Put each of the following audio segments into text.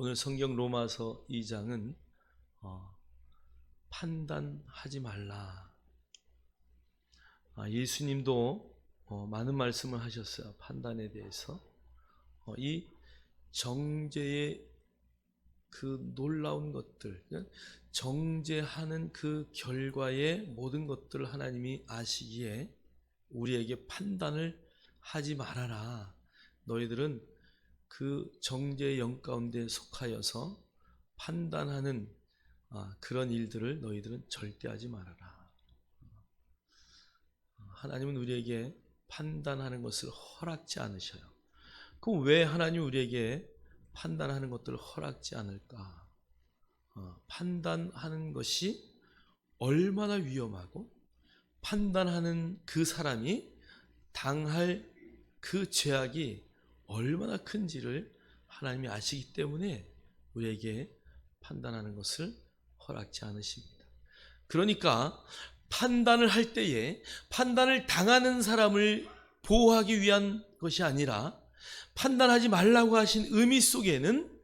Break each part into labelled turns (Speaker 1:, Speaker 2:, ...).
Speaker 1: 오늘 성경 로마서 2장은 판단하지 말라. 예수님도 많은 말씀을 하셨어요. 판단에 대해서. 이 정죄의 그 놀라운 것들, 정죄하는 그 결과의 모든 것들을 하나님이 아시기에 우리에게 판단을 하지 말아라. 너희들은 그 정죄의 영 가운데 속하여서 판단하는 그런 일들을 너희들은 절대 하지 말아라. 하나님은 우리에게 판단하는 것을 허락지 않으셔요. 그럼 왜 하나님 우리에게 판단하는 것들을 허락지 않을까? 판단하는 것이 얼마나 위험하고 판단하는 그 사람이 당할 그 죄악이 얼마나 큰지를 하나님이 아시기 때문에 우리에게 판단하는 것을 허락지 않으십니다. 그러니까 판단을 할 때에 판단을 당하는 사람을 보호하기 위한 것이 아니라 판단하지 말라고 하신 의미 속에는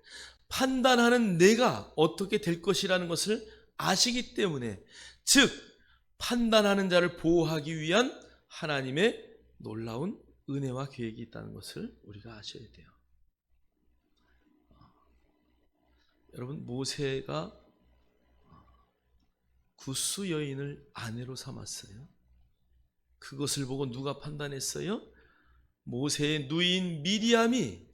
Speaker 1: 판단하는 내가 어떻게 될 것이라는 것을 아시기 때문에, 즉 판단하는 자를 보호하기 위한 하나님의 놀라운 은혜와 계획이 있다는 것을 우리가 아셔야 돼요. 여러분, 모세가 굿수 여인을 아내로 삼았어요. 그것을 보고 누가 판단했어요? 모세의 누이인 미리암이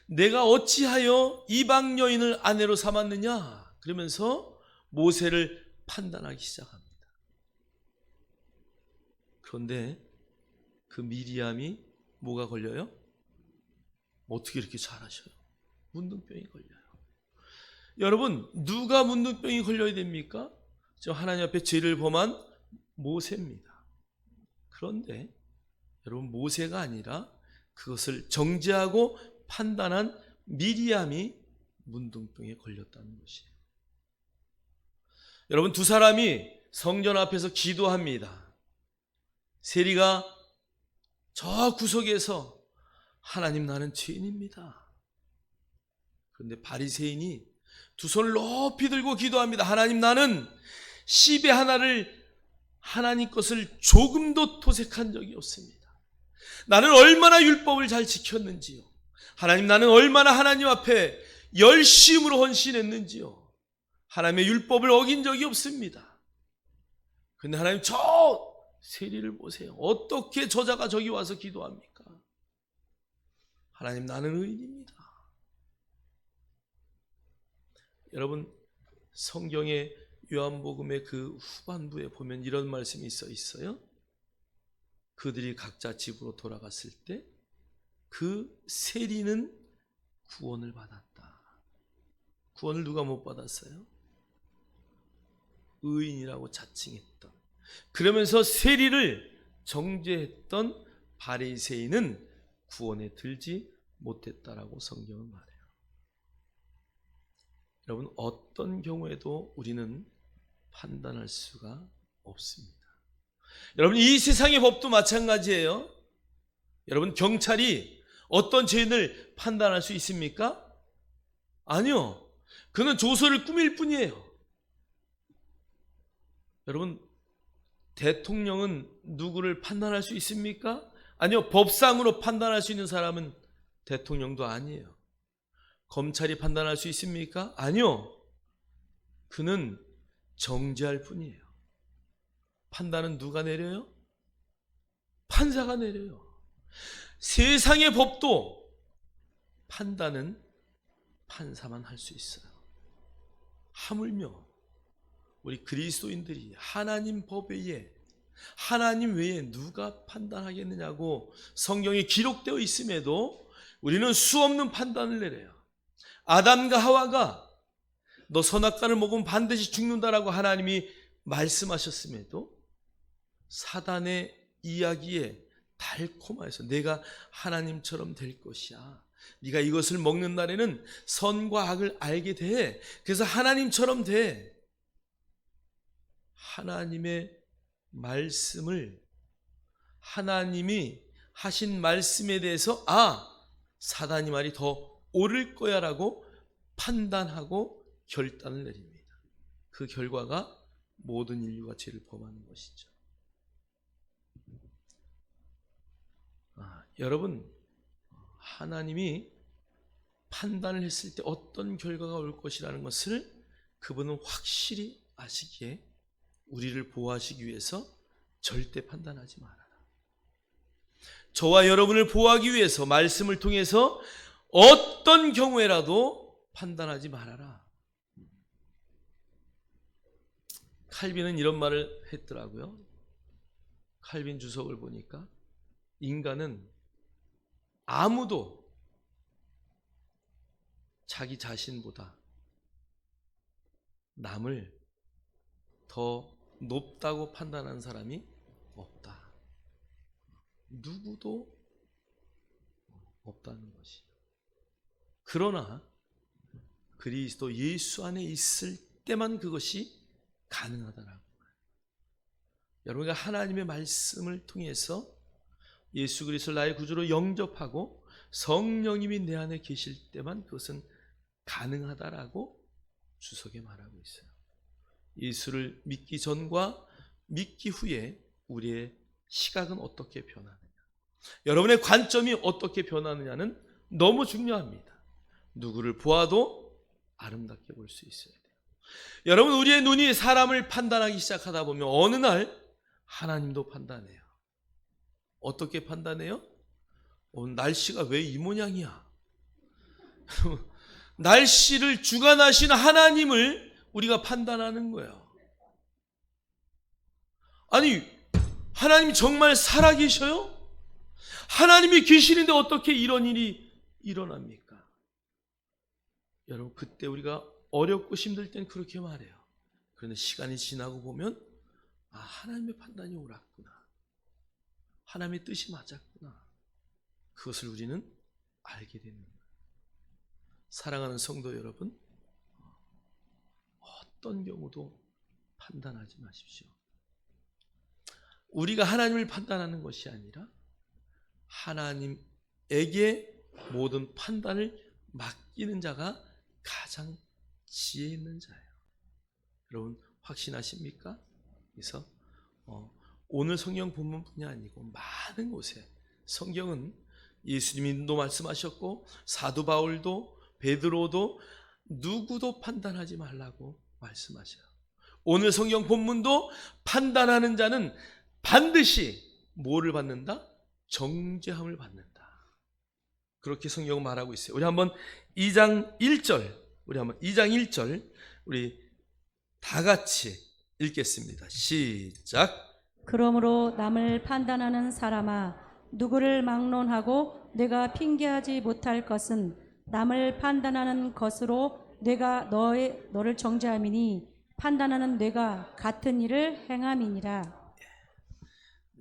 Speaker 1: 내가 어찌하여 이방 여인을 아내로 삼았느냐 그러면서 모세를 판단하기 시작합니다. 그런데 그 미리암이 뭐가 걸려요? 어떻게 이렇게 잘하셔요? 문둥병이 걸려요. 여러분, 누가 문둥병이 걸려야 됩니까? 저 하나님 앞에 죄를 범한 모세입니다. 그런데 여러분, 모세가 아니라 그것을 정죄하고 판단한 미리암이 문둥병에 걸렸다는 것이에요. 여러분, 두 사람이 성전 앞에서 기도합니다. 세리가 저 구석에서 하나님, 나는 죄인입니다. 그런데 바리새인이 두 손을 높이 들고 기도합니다. 하나님, 나는 10의 하나를 하나님 것을 조금도 토색한 적이 없습니다. 나는 얼마나 율법을 잘 지켰는지요. 하나님, 나는 얼마나 하나님 앞에 열심으로 헌신했는지요. 하나님의 율법을 어긴 적이 없습니다. 그런데 하나님, 저 세리를 보세요. 어떻게 저자가 저기 와서 기도합니까? 하나님, 나는 의인입니다. 여러분, 성경의 요한복음의 그 후반부에 보면 이런 말씀이 있어요. 그들이 각자 집으로 돌아갔을 때 그 세리는 구원을 받았다. 구원을 누가 못 받았어요? 의인이라고 자칭했던, 그러면서 세리를 정죄했던 바리새인은 구원에 들지 못했다라고 성경은 말해요. 여러분, 어떤 경우에도 우리는 판단할 수가 없습니다. 여러분, 이 세상의 법도 마찬가지예요. 여러분, 경찰이 어떤 죄인을 판단할 수 있습니까? 아니요. 그는 조서를 꾸밀 뿐이에요. 여러분, 대통령은 누구를 판단할 수 있습니까? 아니요. 법상으로 판단할 수 있는 사람은 대통령도 아니에요. 검찰이 판단할 수 있습니까? 아니요. 그는 정죄할 뿐이에요. 판단은 누가 내려요? 판사가 내려요. 세상의 법도 판단은 판사만 할 수 있어요. 하물며 우리 그리스도인들이 하나님 법 외에, 하나님 외에 누가 판단하겠느냐고 성경에 기록되어 있음에도 우리는 수없는 판단을 내려요. 아담과 하와가 너 선악과를 먹으면 반드시 죽는다라고 하나님이 말씀하셨음에도 사단의 이야기에 달콤하여서 내가 하나님처럼 될 것이야. 네가 이것을 먹는 날에는 선과 악을 알게 돼. 그래서 하나님처럼 돼. 하나님의 말씀을, 하나님이 하신 말씀에 대해서 사단이 말이 더 옳을 거야 라고 판단하고 결단을 내립니다. 그 결과가 모든 인류가 죄를 범하는 것이죠. 여러분, 하나님이 판단을 했을 때 어떤 결과가 올 것이라는 것을 그분은 확실히 아시기에 우리를 보호하시기 위해서 절대 판단하지 말아라. 저와 여러분을 보호하기 위해서 말씀을 통해서 어떤 경우에라도 판단하지 말아라. 칼빈은 이런 말을 했더라고요. 칼빈 주석을 보니까 인간은 아무도 자기 자신보다 남을 더 높다고 판단하는 사람이 없다. 누구도 없다는 것이요. 그러나 그리스도 예수 안에 있을 때만 그것이 가능하다라고. 여러분과 하나님의 말씀을 통해서 예수 그리스도를 나의 구주로 영접하고 성령님이 내 안에 계실 때만 그것은 가능하다라고 주석에 말하고 있어요. 예수를 믿기 전과 믿기 후에 우리의 시각은 어떻게 변하느냐, 여러분의 관점이 어떻게 변하느냐는 너무 중요합니다. 누구를 보아도 아름답게 볼 수 있어야 돼요. 여러분, 우리의 눈이 사람을 판단하기 시작하다 보면 어느 날 하나님도 판단해요. 어떻게 판단해요? 날씨가 왜 이 모양이야? 날씨를 주관하시는 하나님을 우리가 판단하는 거예요. 아니, 하나님 정말 살아계셔요? 하나님이 계시는데 어떻게 이런 일이 일어납니까? 여러분, 그때 우리가 어렵고 힘들 땐 그렇게 말해요. 그런데 시간이 지나고 보면 하나님의 판단이 옳았구나, 하나님의 뜻이 맞았구나, 그것을 우리는 알게 되는 거예요. 사랑하는 성도 여러분, 어떤 경우도 판단하지 마십시오. 우리가 하나님을 판단하는 것이 아니라 하나님에게 모든 판단을 맡기는 자가 가장 지혜 있는 자예요. 여러분, 확신하십니까? 그래서 오늘 성경 본문뿐이 아니고 많은 곳에 성경은 예수님도 말씀하셨고 사도 바울도 베드로도 누구도 판단하지 말라고 말씀하셔요. 오늘 성경 본문도 판단하는 자는 반드시 뭐를 받는다? 정죄함을 받는다. 그렇게 성경은 말하고 있어요. 우리 한번 2장 1절, 우리 다 같이 읽겠습니다. 시작.
Speaker 2: 그러므로 남을 판단하는 사람아, 누구를 막론하고 내가 핑계하지 못할 것은 남을 판단하는 것으로 내가 너를 정죄함이니 판단하는 뇌가 같은 일을 행함이니라.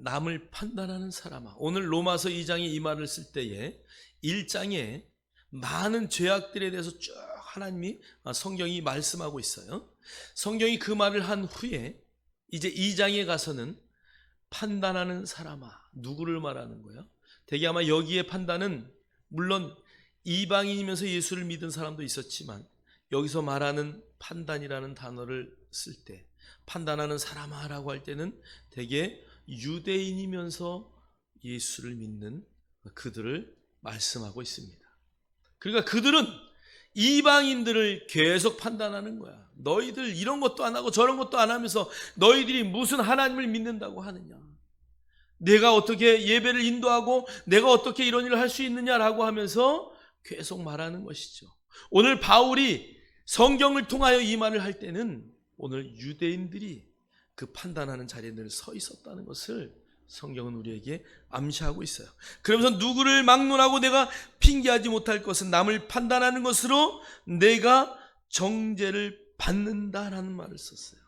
Speaker 1: 남을 판단하는 사람아. 오늘 로마서 2장에 이 말을 쓸 때에 1장에 많은 죄악들에 대해서 쭉 하나님이 성경이 말씀하고 있어요. 성경이 그 말을 한 후에 이제 2장에 가서는 판단하는 사람아, 누구를 말하는 거예요? 대개 아마 여기에 판단은 물론 이방인이면서 예수를 믿은 사람도 있었지만 여기서 말하는 판단이라는 단어를 쓸 때 판단하는 사람아라고 할 때는 대개 유대인이면서 예수를 믿는 그들을 말씀하고 있습니다. 그러니까 그들은 이방인들을 계속 판단하는 거야. 너희들 이런 것도 안 하고 저런 것도 안 하면서 너희들이 무슨 하나님을 믿는다고 하느냐, 내가 어떻게 예배를 인도하고 내가 어떻게 이런 일을 할 수 있느냐라고 하면서 계속 말하는 것이죠. 오늘 바울이 성경을 통하여 이 말을 할 때는 오늘 유대인들이 그 판단하는 자리에 늘 서 있었다는 것을 성경은 우리에게 암시하고 있어요. 그러면서 누구를 막론하고 내가 핑계하지 못할 것은 남을 판단하는 것으로 내가 정죄를 받는다라는 말을 썼어요.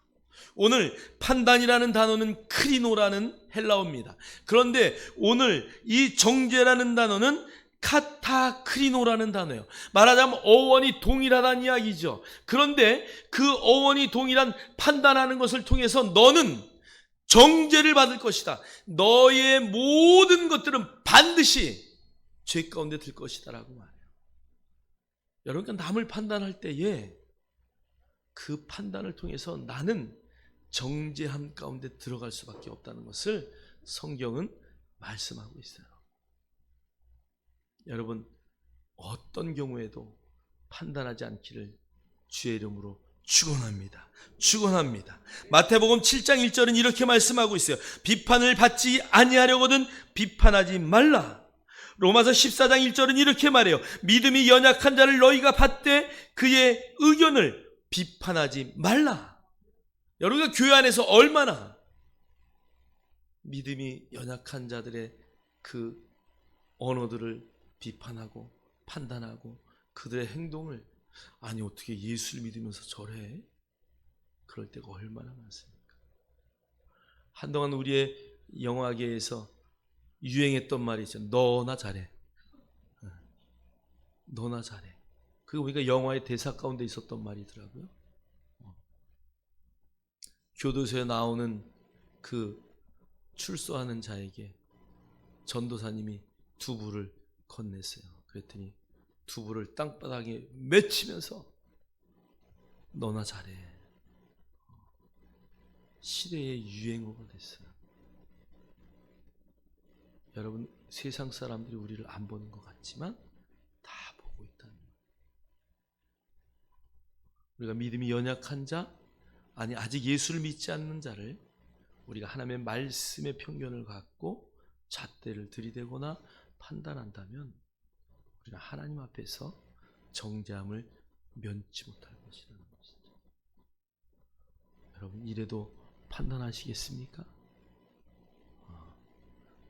Speaker 1: 오늘 판단이라는 단어는 크리노라는 헬라어입니다. 그런데 오늘 이 정죄라는 단어는 카타크리노라는 단어예요. 말하자면 어원이 동일하다는 이야기죠. 그런데 그 어원이 동일한 판단하는 것을 통해서 너는 정죄를 받을 것이다, 너의 모든 것들은 반드시 죄 가운데 들 것이다 라고 말해요. 여러분, 남을 판단할 때에 그 판단을 통해서 나는 정죄함 가운데 들어갈 수밖에 없다는 것을 성경은 말씀하고 있어요. 여러분, 어떤 경우에도 판단하지 않기를 주의 이름으로 축원합니다. 축원합니다. 마태복음 7장 1절은 이렇게 말씀하고 있어요. 비판을 받지 아니하려거든 비판하지 말라. 로마서 14장 1절은 이렇게 말해요. 믿음이 연약한 자를 너희가 받되 그의 의견을 비판하지 말라. 여러분가 교회 안에서 얼마나 믿음이 연약한 자들의 그 언어들을 비판하고 판단하고 그들의 행동을, 아니 어떻게 예수를 믿으면서 저래? 그럴 때가 얼마나 많습니까? 한동안 우리의 영화계에서 유행했던 말이 있죠. 너나 잘해. 너나 잘해. 그게 우리가 영화의 대사 가운데 있었던 말이더라고요. 교도소에 나오는 그 출소하는 자에게 전도사님이 두부를 건넸어요. 그랬더니 두부를 땅바닥에 맺히면서 너나 잘해. 시대의 유행어가 됐어요. 여러분, 세상 사람들이 우리를 안 보는 것 같지만 다 보고 있다는 거예요. 우리가 믿음이 연약한 자, 아니 아직 예수를 믿지 않는 자를 우리가 하나님의 말씀의 편견을 갖고 잣대를 들이대거나 판단한다면 우리는 하나님 앞에서 정죄함을 면치 못할 것이라는 것이죠. 여러분, 이래도 판단하시겠습니까?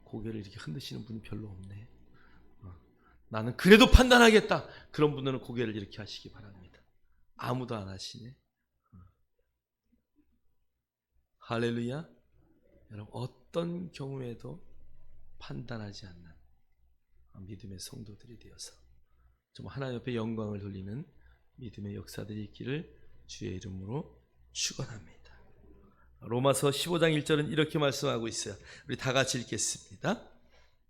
Speaker 1: 고개를 이렇게 흔드시는 분이 별로 없네. 나는 그래도 판단하겠다. 그런 분들은 고개를 이렇게 하시기 바랍니다. 아무도 안 하시네. 할렐루야. 여러분, 어떤 경우에도 판단하지 않는 믿음의 성도들이 되어서 정말 하나님 옆에 영광을 돌리는 믿음의 역사들이 있기를 주의 이름으로 축원합니다. 로마서 15장 1절은 이렇게 말씀하고 있어요. 우리 다 같이 읽겠습니다.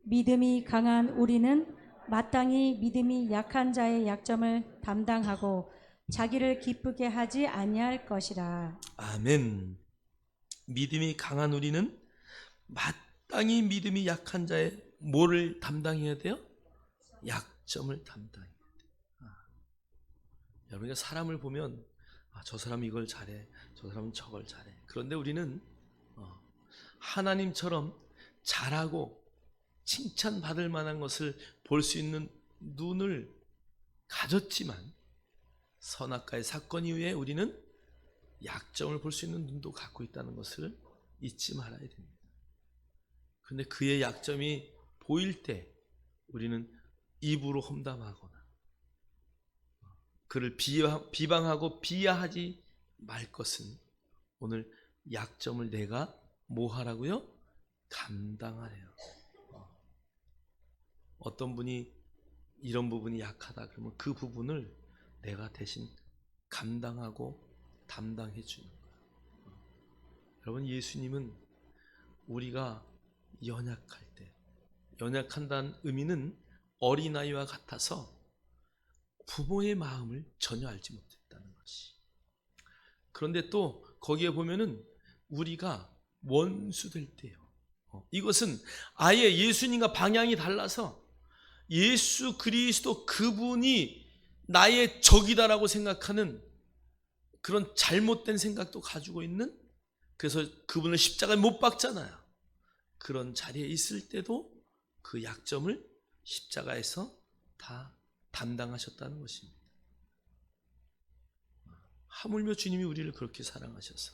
Speaker 2: 믿음이 강한 우리는 마땅히 믿음이 약한 자의 약점을 담당하고 자기를 기쁘게 하지 아니할 것이라.
Speaker 1: 아멘. 믿음이 강한 우리는 마땅히 믿음이 약한 자의 뭐를 담당해야 돼요? 약점을 담당해야 돼요. 여러분이 사람을 보면 저 사람이 이걸 잘해, 저 사람은 저걸 잘해. 그런데 우리는 하나님처럼 잘하고 칭찬받을 만한 것을 볼 수 있는 눈을 가졌지만 선악과의 사건 이후에 우리는 약점을 볼 수 있는 눈도 갖고 있다는 것을 잊지 말아야 됩니다. 그런데 그의 약점이 보일 때 우리는 입으로 험담하거나 그를 비방하고 비하하지 말 것은 오늘 약점을 내가 뭐 하라고요? 감당하래요. 어떤 분이 이런 부분이 약하다 그러면 그 부분을 내가 대신 감당하고 담당해 주는 거예요. 여러분, 예수님은 우리가 연약할 때, 연약한다는 의미는 어린아이와 같아서 부모의 마음을 전혀 알지 못했다는 것이. 그런데 또 거기에 보면은 우리가 원수 될 때요. 이것은 아예 예수님과 방향이 달라서 예수 그리스도 그분이 나의 적이다라고 생각하는 그런 잘못된 생각도 가지고 있는, 그래서 그분을 십자가에 못 박잖아요. 그런 자리에 있을 때도 그 약점을 십자가에서 다 담당하셨다는 것입니다. 하물며 주님이 우리를 그렇게 사랑하셔서,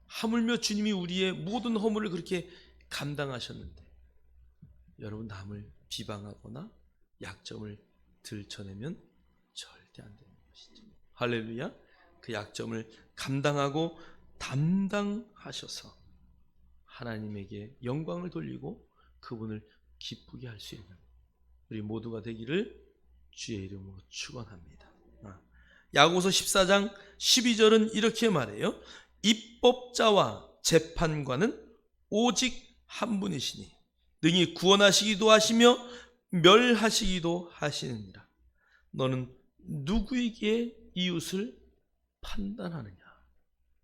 Speaker 1: 하물며 주님이 우리의 모든 허물을 그렇게 감당하셨는데 여러분, 남을 비방하거나 약점을 들춰내면 절대 안 되는 것이죠. 할렐루야. 그 약점을 감당하고 담당하셔서 하나님에게 영광을 돌리고 그분을 기쁘게 할 수 있는 우리 모두가 되기를 주의 이름으로 축원합니다. 야고보서 14장 12절은 이렇게 말해요. 입법자와 재판관은 오직 한 분이시니 능히 구원하시기도 하시며 멸하시기도 하시느니라. 너는 누구에게 이웃을 판단하느냐.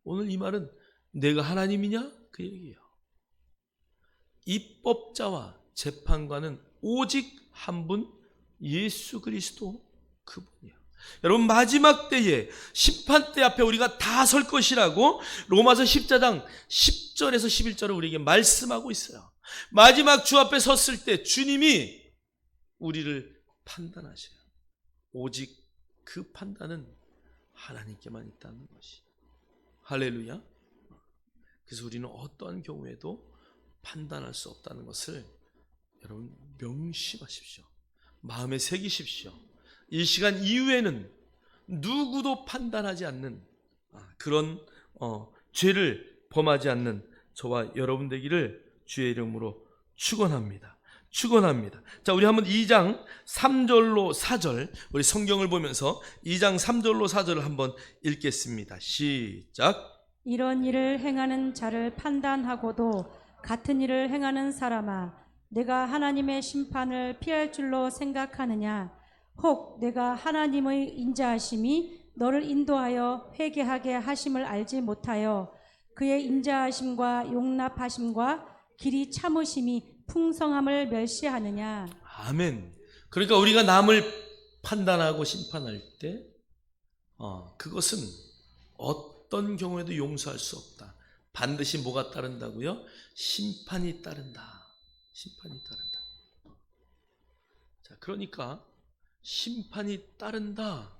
Speaker 1: 오늘 이 말은 내가 하나님이냐? 그 얘기예요. 입법자와 재판관은 오직 한 분, 예수 그리스도 그분이에요. 여러분, 마지막 때에 심판대 앞에 우리가 다 설 것이라고 로마서 14장 10절에서 11절을 우리에게 말씀하고 있어요. 마지막 주 앞에 섰을 때 주님이 우리를 판단하셔요. 오직 그 판단은 하나님께만 있다는 것이. 할렐루야. 그래서 우리는 어떠한 경우에도 판단할 수 없다는 것을 여러분 명심하십시오. 마음에 새기십시오. 이 시간 이후에는 누구도 판단하지 않는 그런 죄를 범하지 않는 저와 여러분 되기를 주의 이름으로 축원합니다. 축원합니다. 자, 우리 한번 2장 3절로 4절 우리 성경을 보면서 2장 3절로 4절을 한번 읽겠습니다. 시작.
Speaker 2: 이런 일을 행하는 자를 판단하고도 같은 일을 행하는 사람아, 내가 하나님의 심판을 피할 줄로 생각하느냐? 혹 내가 하나님의 인자하심이 너를 인도하여 회개하게 하심을 알지 못하여 그의 인자하심과 용납하심과 길이 참으심이 풍성함을 멸시하느냐?
Speaker 1: 아멘. 그러니까 우리가 남을 판단하고 심판할 때 그것은 어떤 경우에도 용서할 수 없다. 반드시 뭐가 따른다고요? 심판이 따른다. 심판이 따른다. 자, 그러니까 심판이 따른다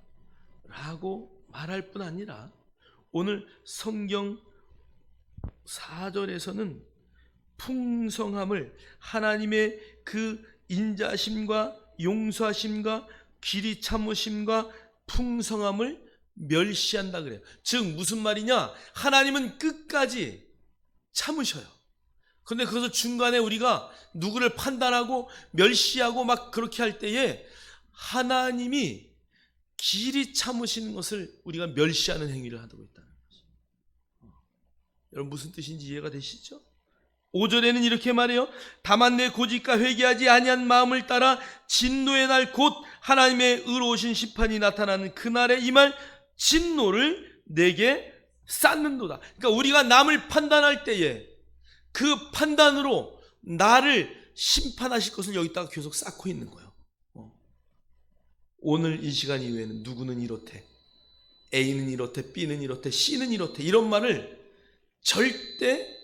Speaker 1: 라고 말할 뿐 아니라 오늘 성경 4절에서는 풍성함을, 하나님의 그 인자심과 용서하심과 길이 참으심과 풍성함을 멸시한다 그래요. 즉 무슨 말이냐? 하나님은 끝까지 참으셔요. 그런데 그것을 중간에 우리가 누구를 판단하고 멸시하고 막 그렇게 할 때에 하나님이 길이 참으시는 것을 우리가 멸시하는 행위를 하고 있다는 거죠. 여러분 무슨 뜻인지 이해가 되시죠? 5절에는 이렇게 말해요. 다만 내 고집과 회개하지 아니한 마음을 따라 진노의 날 곧 하나님의 의로우신 심판이 나타나는 그날에 임할 진노를 내게 쌓는도다. 그러니까 우리가 남을 판단할 때에 그 판단으로 나를 심판하실 것을 여기다가 계속 쌓고 있는 거예요. 오늘 이 시간 이후에는 누구는 이렇대, A는 이렇대, B는 이렇대, C는 이렇대, 이런 말을 절대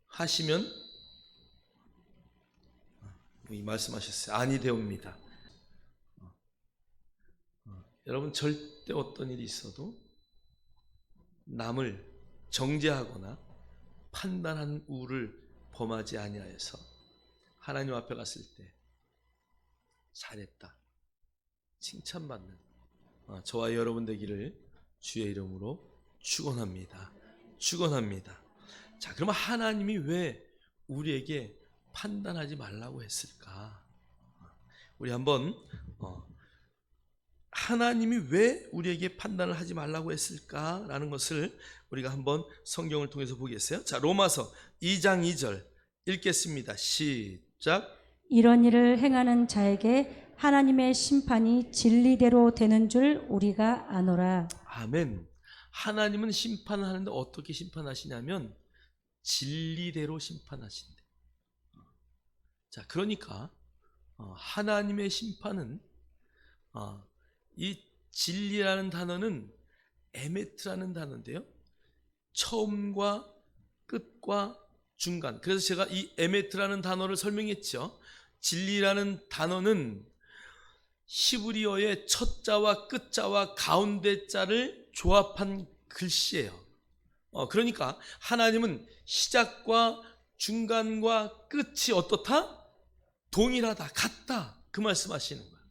Speaker 1: 하시면 말씀하셨어요. 아니 되옵니다. 여러분 절대 어떤 일이 있어도 남을 정죄하거나 판단한 우를 범하지 아니하여서 하나님 앞에 갔을 때 잘했다 칭찬받는 저와 여러분 되기를 주의 이름으로 축원합니다. 축원합니다. 자, 그러면 하나님이 왜 우리에게 판단하지 말라고 했을까? 우리 한번 하나님이 왜 우리에게 판단을 하지 말라고 했을까라는 것을 우리가 한번 성경을 통해서 보겠어요. 자, 로마서 2장 2절 읽겠습니다. 시작.
Speaker 2: 이런 일을 행하는 자에게 하나님의 심판이 진리대로 되는 줄 우리가 아노라.
Speaker 1: 아멘. 하나님은 심판을 하는데 어떻게 심판하시냐면 진리대로 심판하신대. 자, 그러니까 하나님의 심판은 이 진리라는 단어는 에메트라는 단어인데요. 처음과 끝과 중간. 그래서 제가 이 에메트라는 단어를 설명했죠. 진리라는 단어는 히브리어의 첫 자와 끝 자와 가운데 자를 조합한 글씨예요. 그러니까 하나님은 시작과 중간과 끝이 어떻다? 동일하다, 같다. 그 말씀하시는 거예요.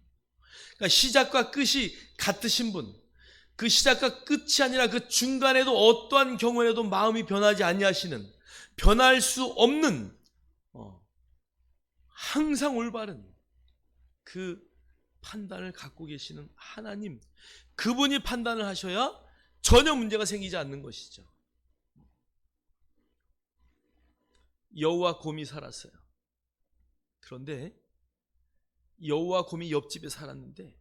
Speaker 1: 그러니까 시작과 끝이 같으신 분, 그 시작과 끝이 아니라 그 중간에도 어떠한 경우에도 마음이 변하지 아니하시는, 변할 수 없는 항상 올바른 그 판단을 갖고 계시는 하나님, 그분이 판단을 하셔야 전혀 문제가 생기지 않는 것이죠. 여우와 곰이 살았어요. 그런데 여우와 곰이 옆집에 살았는데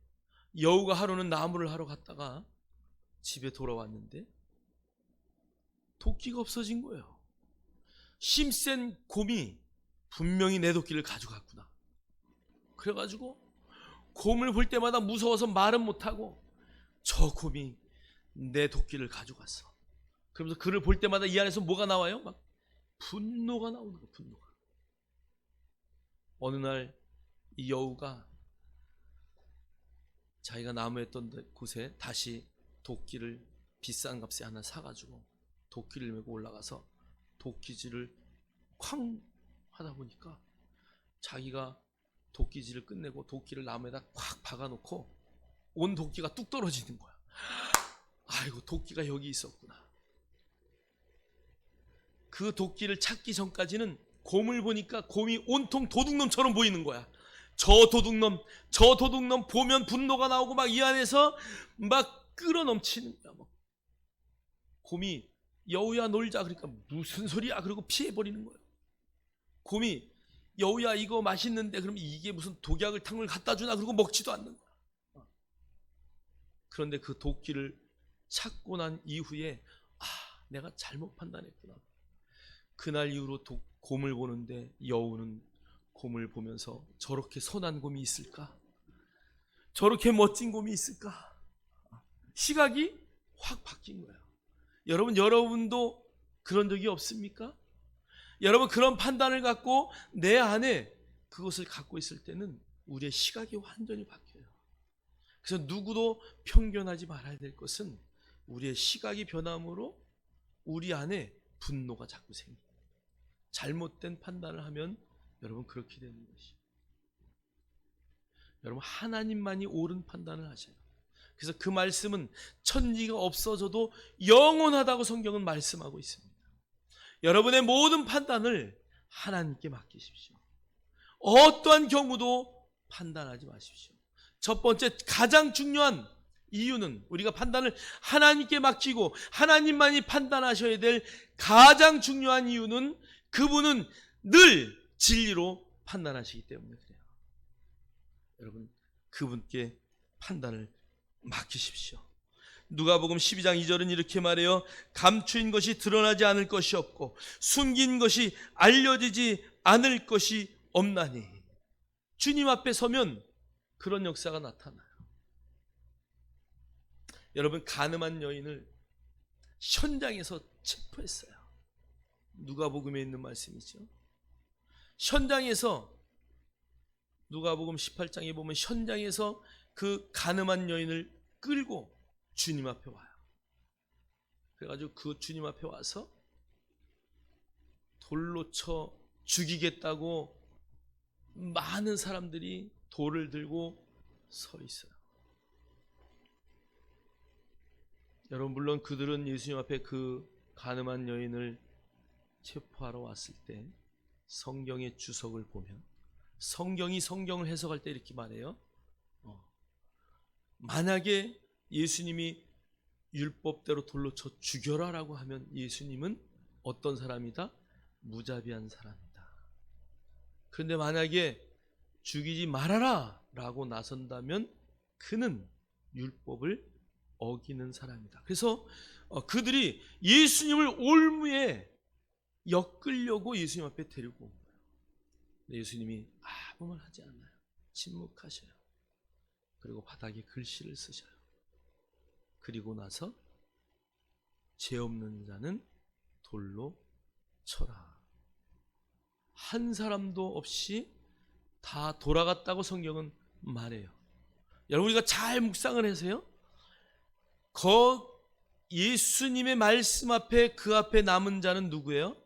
Speaker 1: 여우가 하루는 나무를 하러 갔다가 집에 돌아왔는데 도끼가 없어진 거예요. 힘센 곰이 분명히 내 도끼를 가져갔구나. 그래가지고 곰을 볼 때마다 무서워서 말은 못하고 저 곰이 내 도끼를 가져갔어. 그러면서 그를 볼 때마다 이 안에서 뭐가 나와요? 막 분노가 나오는 거예요. 분노가. 어느 날 이 여우가 자기가 나무했던 곳에 다시 도끼를 비싼 값에 하나 사가지고 도끼를 메고 올라가서 도끼질을 쾅 하다 보니까 자기가 도끼질을 끝내고 도끼를 나무에다 콱 박아놓고 온 도끼가 뚝 떨어지는 거야. 아이고, 도끼가 여기 있었구나. 그 도끼를 찾기 전까지는 곰을 보니까 곰이 온통 도둑놈처럼 보이는 거야. 저 도둑놈 보면 분노가 나오고 막 이 안에서 막 끌어넘치는 거야. 막. 곰이 여우야 놀자 그러니까 무슨 소리야 그러고 피해버리는 거예요. 곰이 여우야 이거 맛있는데 그러면 이게 무슨 독약을 탄 걸 갖다 주나 그러고 먹지도 않는 거야. 그런데 그 도끼를 찾고 난 이후에 내가 잘못 판단했구나. 그날 이후로 곰을 보는데 여우는 곰을 보면서 저렇게 선한 곰이 있을까? 저렇게 멋진 곰이 있을까? 시각이 확 바뀐 거예요. 여러분도 그런 적이 없습니까? 여러분 그런 판단을 갖고 내 안에 그것을 갖고 있을 때는 우리의 시각이 완전히 바뀌어요. 그래서 누구도 편견하지 말아야 될 것은 우리의 시각이 변함으로 우리 안에 분노가 자꾸 생깁니다. 잘못된 판단을 하면 여러분 그렇게 되는 것이에요. 여러분 하나님만이 옳은 판단을 하셔요. 그래서 그 말씀은 천지가 없어져도 영원하다고 성경은 말씀하고 있습니다. 여러분의 모든 판단을 하나님께 맡기십시오. 어떠한 경우도 판단하지 마십시오. 첫 번째 가장 중요한 이유는 우리가 판단을 하나님께 맡기고 하나님만이 판단하셔야 될 가장 중요한 이유는 그분은 늘 진리로 판단하시기 때문에 그래요. 여러분 그분께 판단을 맡기십시오. 누가복음 12장 2절은 이렇게 말해요. 감추인 것이 드러나지 않을 것이 없고 숨긴 것이 알려지지 않을 것이 없나니. 주님 앞에 서면 그런 역사가 나타나요. 여러분 가늠한 여인을 현장에서 체포했어요. 누가복음에 있는 말씀이죠. 현장에서 누가복음 18장에 보면 현장에서 그 가늠한 여인을 끌고 주님 앞에 와요. 그래가지고 그 주님 앞에 와서 돌로 쳐 죽이겠다고 많은 사람들이 돌을 들고 서 있어요. 여러분 물론 그들은 예수님 앞에 그 가늠한 여인을 체포하러 왔을 때 성경의 주석을 보면 성경이 성경을 해석할 때 이렇게 말해요. 만약에 예수님이 율법대로 돌로 쳐 죽여라라고 하면 예수님은 어떤 사람이다? 무자비한 사람이다. 그런데 만약에 죽이지 말아라 라고 나선다면 그는 율법을 어기는 사람이다. 그래서 그들이 예수님을 올무에 엮으려고 예수님 앞에 데리고 온 거예요. 예수님이 아무 말 하지 않아요. 침묵하셔요. 그리고 바닥에 글씨를 쓰셔요. 그리고 나서 죄 없는 자는 돌로 쳐라. 한 사람도 없이 다 돌아갔다고 성경은 말해요. 여러분 우리가 잘 묵상을 해서요. 예수님의 말씀 앞에 그 앞에 남은 자는 누구예요?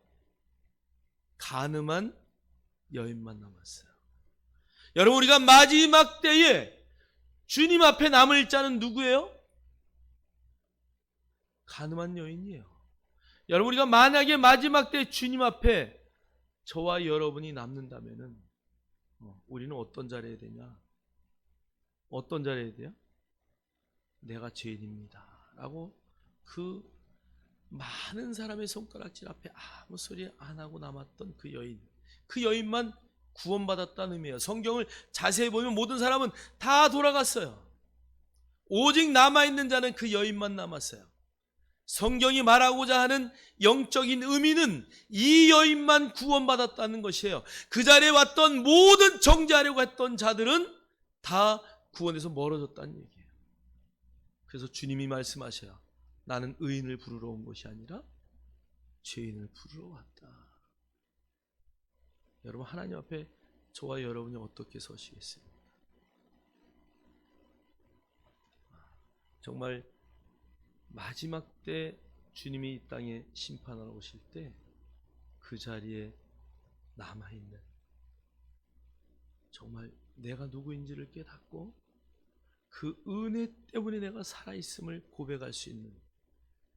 Speaker 1: 간음한 여인만 남았어요. 여러분 우리가 마지막 때에 주님 앞에 남을 자는 누구예요? 간음한 여인이에요. 여러분 우리가 만약에 마지막 때 주님 앞에 저와 여러분이 남는다면은 우리는 어떤 자리에 되냐? 어떤 자리에 돼요? 내가 죄인입니다 라고 그 많은 사람의 손가락질 앞에 아무 소리 안 하고 남았던 그 여인만 구원받았다는 의미예요. 성경을 자세히 보면 모든 사람은 다 돌아갔어요. 오직 남아있는 자는 그 여인만 남았어요. 성경이 말하고자 하는 영적인 의미는 이 여인만 구원받았다는 것이에요. 그 자리에 왔던 모든 정죄하려고 했던 자들은 다 구원에서 멀어졌다는 얘기예요. 그래서 주님이 말씀하셔요. 나는 의인을 부르러 온 것이 아니라 죄인을 부르러 왔다. 여러분, 하나님 앞에 저와 여러분이 어떻게 서시겠습니까? 정말 마지막 때 주님이 이 땅에 심판하러 오실 때 그 자리에 남아있는, 정말 내가 누구인지를 깨닫고 그 은혜 때문에 내가 살아있음을 고백할 수 있는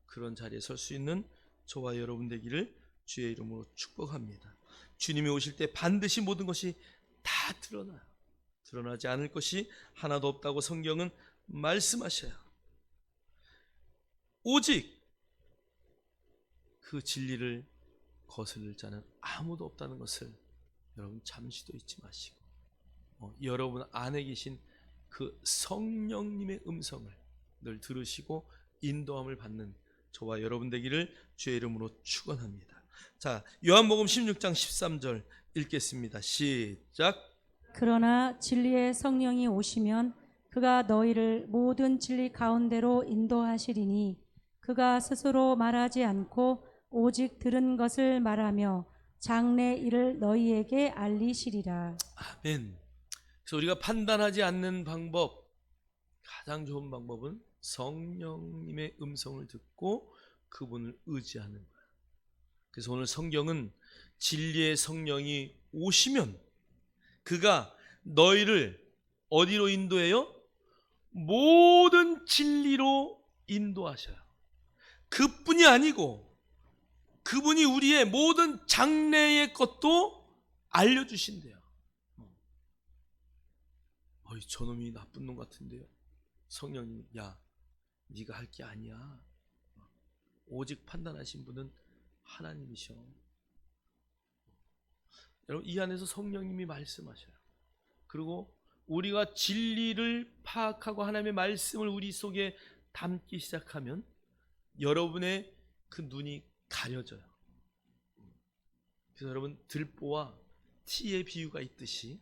Speaker 1: 그런 자리에 설 수 있는 저와 여러분 되기를 주의 이름으로 축복합니다. 주님이 오실 때 반드시 모든 것이 다 드러나요. 드러나지 않을 것이 하나도 없다고 성경은 말씀하셔요. 오직 그 진리를 거스를 자는 아무도 없다는 것을 여러분 잠시도 잊지 마시고, 여러분 안에 계신 그 성령님의 음성을 늘 들으시고 인도함을 받는 저와 여러분 되기를 주의 이름으로 축원합니다. 자, 요한복음 16장 13절 읽겠습니다. 시작.
Speaker 2: 그러나 진리의 성령이 오시면 그가 너희를 모든 진리 가운데로 인도하시리니 그가 스스로 말하지 않고 오직 들은 것을 말하며 장래 일을 너희에게 알리시리라.
Speaker 1: 아멘. 그래서 우리가 판단하지 않는 방법, 가장 좋은 방법은 성령님의 음성을 듣고 그분을 의지하는 거예요. 그래서 오늘 성경은 진리의 성령이 오시면 그가 너희를 어디로 인도해요? 모든 진리로 인도하셔요. 그뿐이 아니고 그분이 우리의 모든 장래의 것도 알려주신대요. 저놈이 나쁜 놈 같은데요. 성령님이 야, 네가 할 게 아니야. 오직 판단하신 분은 하나님이셔. 여러분, 이 안에서 성령님이 말씀하셔요. 그리고 우리가 진리를 파악하고 하나님의 말씀을 우리 속에 담기 시작하면 여러분의 그 눈이 가려져요. 그래서 여러분, 들보와 티의 비유가 있듯이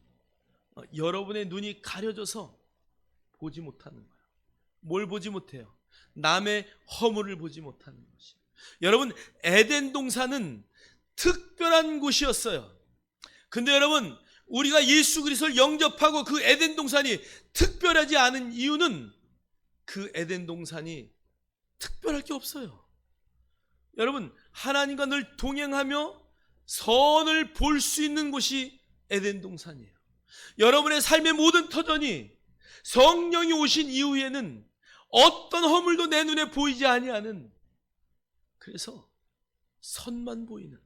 Speaker 1: 여러분의 눈이 가려져서 보지 못하는 거예요. 뭘 보지 못해요? 남의 허물을 보지 못하는 것이. 여러분, 에덴 동산은 특별한 곳이었어요. 근데 여러분, 우리가 예수 그리스도를 영접하고 그 에덴 동산이 특별하지 않은 이유는 그 에덴 동산이 특별할 게 없어요. 여러분, 하나님과 늘 동행하며 선을 볼 수 있는 곳이 에덴 동산이에요. 여러분의 삶의 모든 터전이 성령이 오신 이후에는 어떤 허물도 내 눈에 보이지 아니하는, 그래서 선만 보이는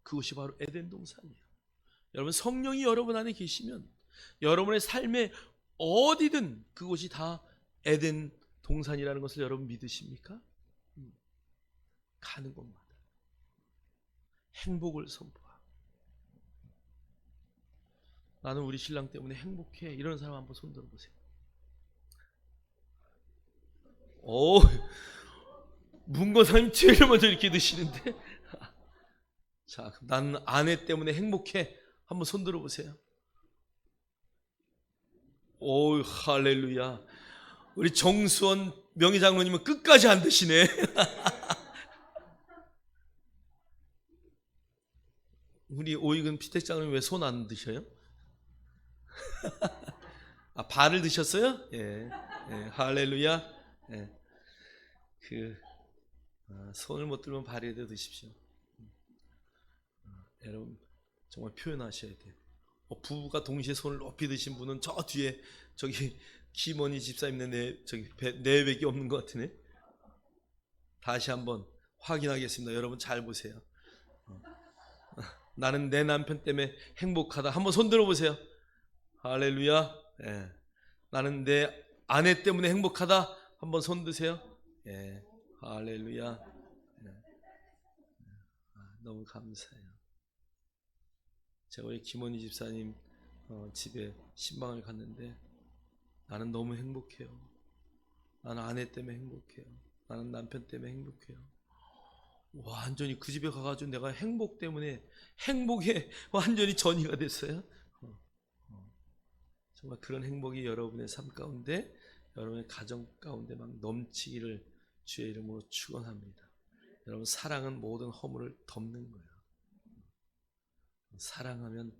Speaker 1: 그것이 바로 에덴 동산이에요. 여러분, 성령이 여러분 안에 계시면 여러분의 삶에 어디든 그곳이 다 에덴 동산이라는 것을 여러분 믿으십니까? 가는 곳마다 행복을 선포하고, 나는 우리 신랑 때문에 행복해, 이런 사람 한번 손 들어보세요. 문건사님 제일 먼저 이렇게 드시는데 자, 나는 아내 때문에 행복해, 한번 손 들어보세요. 오, 할렐루야. 우리 정수원 명의장로님은 끝까지 안 드시네. 우리 오익은 피택장로님 왜 손 안 드셔요? 발을 드셨어요? 예, 할렐루야. 예. 손을 못 들면 발에도 드십시오. 여러분, 정말 표현하셔야 돼요. 부부가 동시에 손을 높이 드신 분은 저 뒤에 저기 김원희 집사님네 저기 내외백이 없는 것 같으네. 다시 한번 확인하겠습니다. 여러분 잘 보세요. 나는 내 남편 때문에 행복하다. 한번 손 들어보세요. 할렐루야. 예. 나는 내 아내 때문에 행복하다. 한번 손 드세요. 예. 할렐루야. 예. 너무 감사해요. 제가 우리 김원희 집사님 집에 신방을 갔는데 나는 너무 행복해요. 나는 아내 때문에 행복해요. 나는 남편 때문에 행복해요. 완전히 그 집에 가가지고 내가 행복 때문에 행복에 완전히 전이가 됐어요. 정말 그런 행복이 여러분의 삶 가운데, 여러분의 가정 가운데 막 넘치기를 주의 이름으로 축원합니다. 여러분, 사랑은 모든 허물을 덮는 거예요. 사랑하면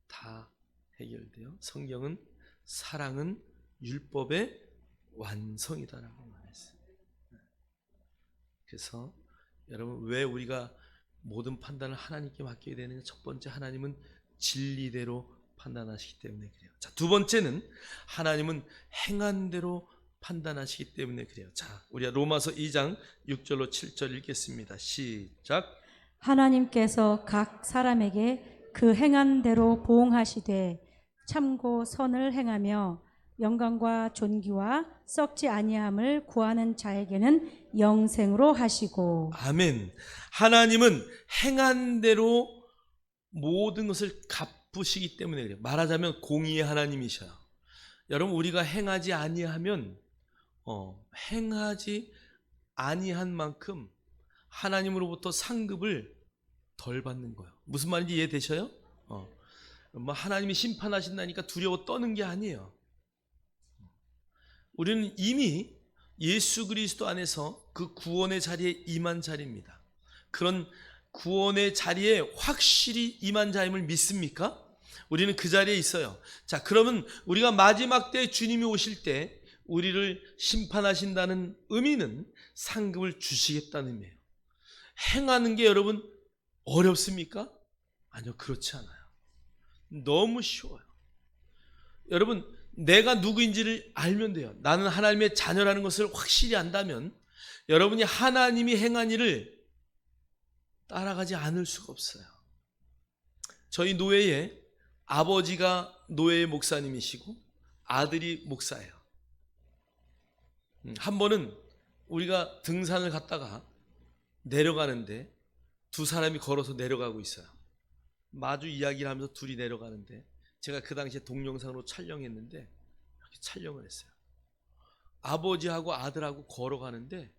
Speaker 1: 다 해결돼요. 성경은 사랑은 율법의 완성이다라고 말했어요. 그래서 여러분, 왜 우리가 모든 판단을 하나님께 맡기게 되느냐? 첫 번째, 하나님은 진리대로 판단하시기 때문에 그래요. 자, 두 번째는 하나님은 행한 대로 판단하시기 때문에 그래요. 자, 우리가 로마서 2장 6절로 7절 읽겠습니다. 시작.
Speaker 2: 하나님께서 각 사람에게 그 행한 대로 보응하시되 참고 선을 행하며 영광과 존귀와 썩지 아니함을 구하는 자에게는 영생으로 하시고.
Speaker 1: 아멘. 하나님은 행한 대로 모든 것을 갚으시기 때문에 그래요. 말하자면 공의의 하나님이셔요. 여러분, 우리가 행하지 아니하면 행하지 아니한 만큼 하나님으로부터 상급을 덜 받는 거예요. 무슨 말인지 이해되셔요? 뭐 하나님이 심판하신다니까 두려워 떠는 게 아니에요. 우리는 이미 예수 그리스도 안에서 그 구원의 자리에 임한 자리입니다. 그런 구원의 자리에 확실히 임한 자임을 믿습니까? 우리는 그 자리에 있어요. 자, 그러면 우리가 마지막 때 주님이 오실 때 우리를 심판하신다는 의미는 상급을 주시겠다는 의미예요. 행하는 게 여러분 어렵습니까? 아니요, 그렇지 않아요. 너무 쉬워요. 여러분, 내가 누구인지를 알면 돼요. 나는 하나님의 자녀라는 것을 확실히 안다면 여러분이 하나님이 행한 일을 따라가지 않을 수가 없어요. 저희 노회에 아버지가 노회의 목사님이시고 아들이 목사예요. 한 번은 우리가 등산을 갔다가 내려가는데 두 사람이 걸어서 내려가고 있어요. 마주 이야기를 하면서 둘이 내려가는데 제가 그 당시에 동영상으로 촬영했는데 이렇게 촬영을 했어요. 아버지하고 아들하고 걸어가는데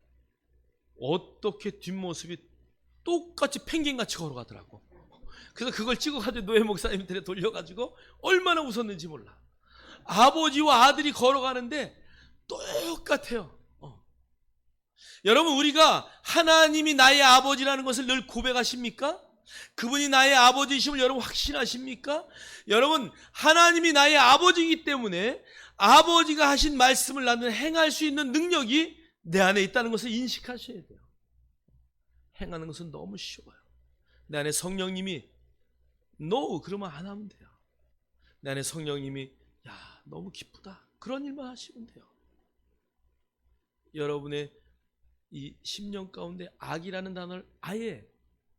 Speaker 1: 어떻게 뒷모습이 똑같이 펭귄같이 걸어가더라고. 그래서 그걸 찍어가지고 노예 목사님한테 돌려가지고 얼마나 웃었는지 몰라. 아버지와 아들이 걸어가는데 똑같아요. 여러분, 우리가 하나님이 나의 아버지라는 것을 늘 고백하십니까? 그분이 나의 아버지이심을 여러분 확신하십니까? 여러분, 하나님이 나의 아버지이기 때문에 아버지가 하신 말씀을 나는 행할 수 있는 능력이 내 안에 있다는 것을 인식하셔야 돼요. 행하는 것은 너무 쉬워요. 내 안에 성령님이 No 그러면 안 하면 돼요. 내 안에 성령님이 야 너무 기쁘다 그런 일만 하시면 돼요. 여러분의 이 심령 가운데 악이라는 단어를 아예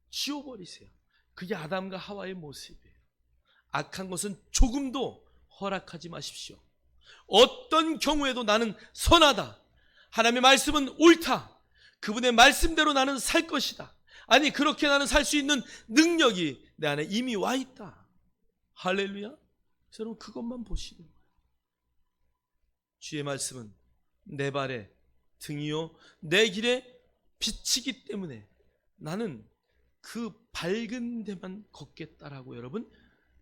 Speaker 1: 지워버리세요. 그게 아담과 하와의 모습이에요. 악한 것은 조금도 허락하지 마십시오. 어떤 경우에도 나는 선하다. 하나님의 말씀은 옳다. 그분의 말씀대로 나는 살 것이다. 아니, 그렇게 나는 살 수 있는 능력이 내 안에 이미 와 있다. 할렐루야. 여러분, 그것만 보시는 거예요. 주의 말씀은 내 발에 등이요 내 길에 빛이기 때문에 나는 그 밝은 데만 걷겠다라고 여러분